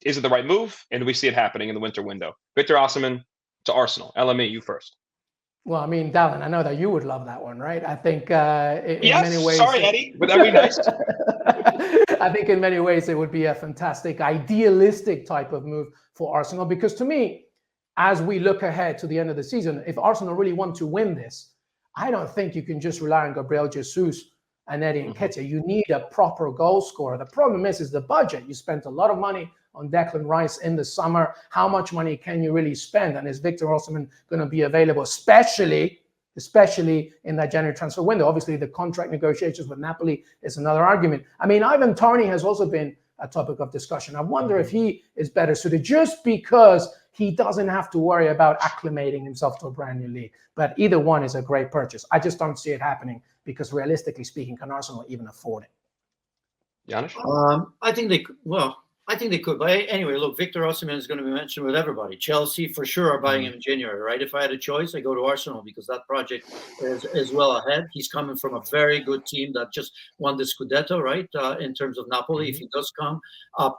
is it the right move? And do we see it happening in the winter window? Victor Osimhen to Arsenal. LME, you first. Well, I mean, Dallin, I know that you would love that one, right? I think in Yes, many ways. sorry, Eddie. Would that be nice? I think in many ways it would be a fantastic, idealistic type of move for Arsenal. Because to me, as we look ahead to the end of the season, if Arsenal really want to win this, I don't think you can just rely on Gabriel Jesus and Eddie Nketiah. You need a proper goal scorer. The problem is the budget. You spent a lot of money on Declan Rice in the summer. How much money can you really spend? And is Victor Osimhen going to be available, especially in that January transfer window? Obviously, the contract negotiations with Napoli is another argument. I mean, Ivan Toney has also been a topic of discussion. I wonder if he is better suited just because he doesn't have to worry about acclimating himself to a brand new league. But either one is a great purchase. I just don't see it happening because realistically speaking, can Arsenal even afford it? Janusz? I think they could. But anyway, look, Victor Osimhen is going to be mentioned with everybody. Chelsea, for sure, are buying him in January, right? If I had a choice, I go to Arsenal because that project is well ahead. He's coming from a very good team that just won the Scudetto, right, in terms of Napoli, if he does come.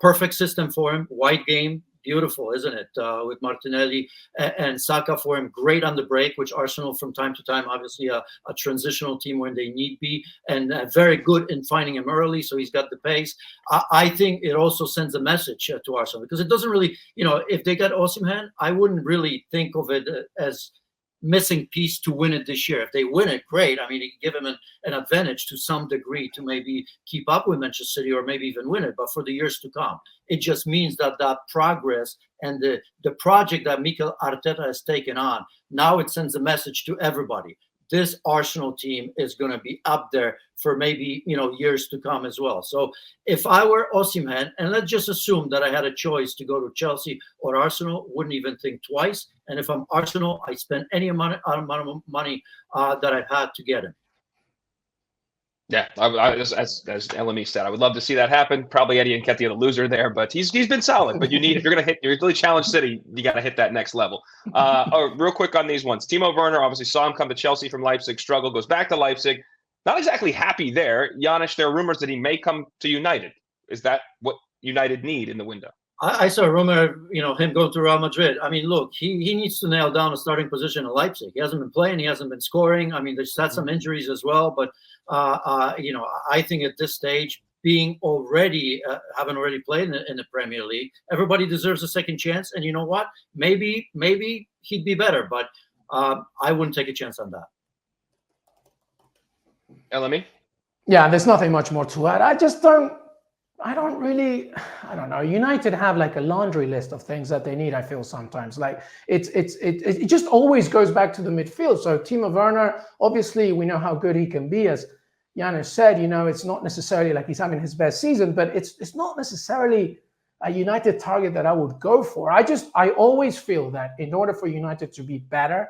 Perfect system for him. Wide game. Beautiful, isn't it? With Martinelli and Saka for him, great on the break, which Arsenal from time to time, obviously a transitional team when they need be, and very good in finding him early, so he's got the pace. I think it also sends a message to Arsenal because it doesn't really, if they got Osimhen, I wouldn't really think of it as missing piece to win it this year. If they win it, great. I mean, it can give them an advantage to some degree to maybe keep up with Manchester City or maybe even win it. But for the years to come, it just means that progress and the project that Mikel Arteta has taken on, now it sends a message to everybody. This Arsenal team is going to be up there for maybe, years to come as well. So if I were Osimhen, and let's just assume that I had a choice to go to Chelsea or Arsenal, wouldn't even think twice. And if I'm Arsenal, I spend any amount of money that I've had to get him. Yeah, as LME said, I would love to see that happen. Probably Eddie Nketiah the loser there, but he's been solid. But if you're really challenge City, you got to hit that next level. Real quick on these ones. Timo Werner obviously saw him come to Chelsea from Leipzig, struggle, goes back to Leipzig. Not exactly happy there. Janusz, there are rumors that he may come to United. Is that what United need in the window? I saw a rumor, him going to Real Madrid. I mean, look, he needs to nail down a starting position in Leipzig. He hasn't been playing. He hasn't been scoring. I mean, there's had some injuries as well. But, I think at this stage, being having already played in the Premier League, everybody deserves a second chance. And you know what? Maybe he'd be better. But I wouldn't take a chance on that. LME? Yeah, there's nothing much more to add. I don't know. United have like a laundry list of things that they need, I feel sometimes. Like it just always goes back to the midfield. So Timo Werner, obviously we know how good he can be. As Janusz said, it's not necessarily like he's having his best season, but it's not necessarily a United target that I would go for. I always feel that in order for United to be better,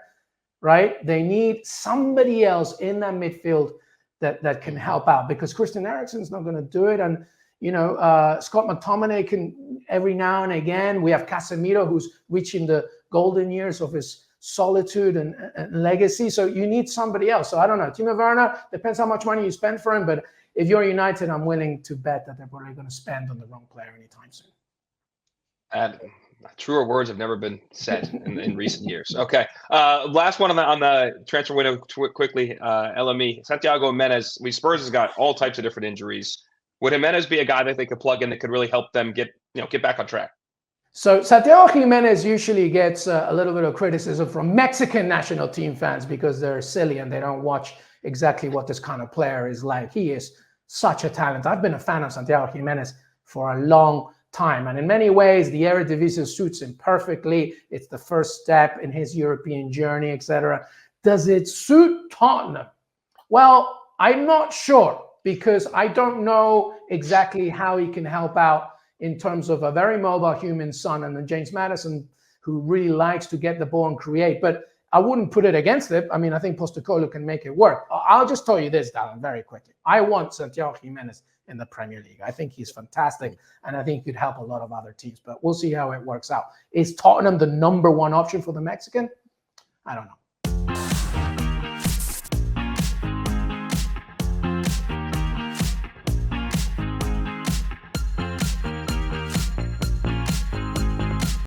right, they need somebody else in that midfield that can help out, because Christian Eriksen's not going to do it. And Scott McTominay can every now and again. We have Casemiro, who's reaching the golden years of his solitude and legacy. So you need somebody else. So I don't know. Timo Werner, depends how much money you spend for him. But if you're United, I'm willing to bet that they're probably going to spend on the wrong player anytime soon. And truer words have never been said in recent years. Okay. Last one on the transfer window quickly. LME. Santiago Jimenez. Spurs has got all types of different injuries. Would Jimenez be a guy that they could plug in that could really help them get back on track? So Santiago Jimenez usually gets a little bit of criticism from Mexican national team fans because they're silly and they don't watch exactly what this kind of player is like. He is such a talent. I've been a fan of Santiago Jimenez for a long time, and in many ways the Eredivisie suits him perfectly. It's the first step in his European journey, etc. Does it suit Tottenham? Well, I'm not sure, because I don't know exactly how he can help out in terms of a very mobile human son and then James Maddison, who really likes to get the ball and create. But I wouldn't put it against it. I mean, I think Postecoglou can make it work. I'll just tell you this, Dallin, very quickly. I want Santiago Jimenez in the Premier League. I think he's fantastic, and I think he could help a lot of other teams. But we'll see how it works out. Is Tottenham the number one option for the Mexican? I don't know.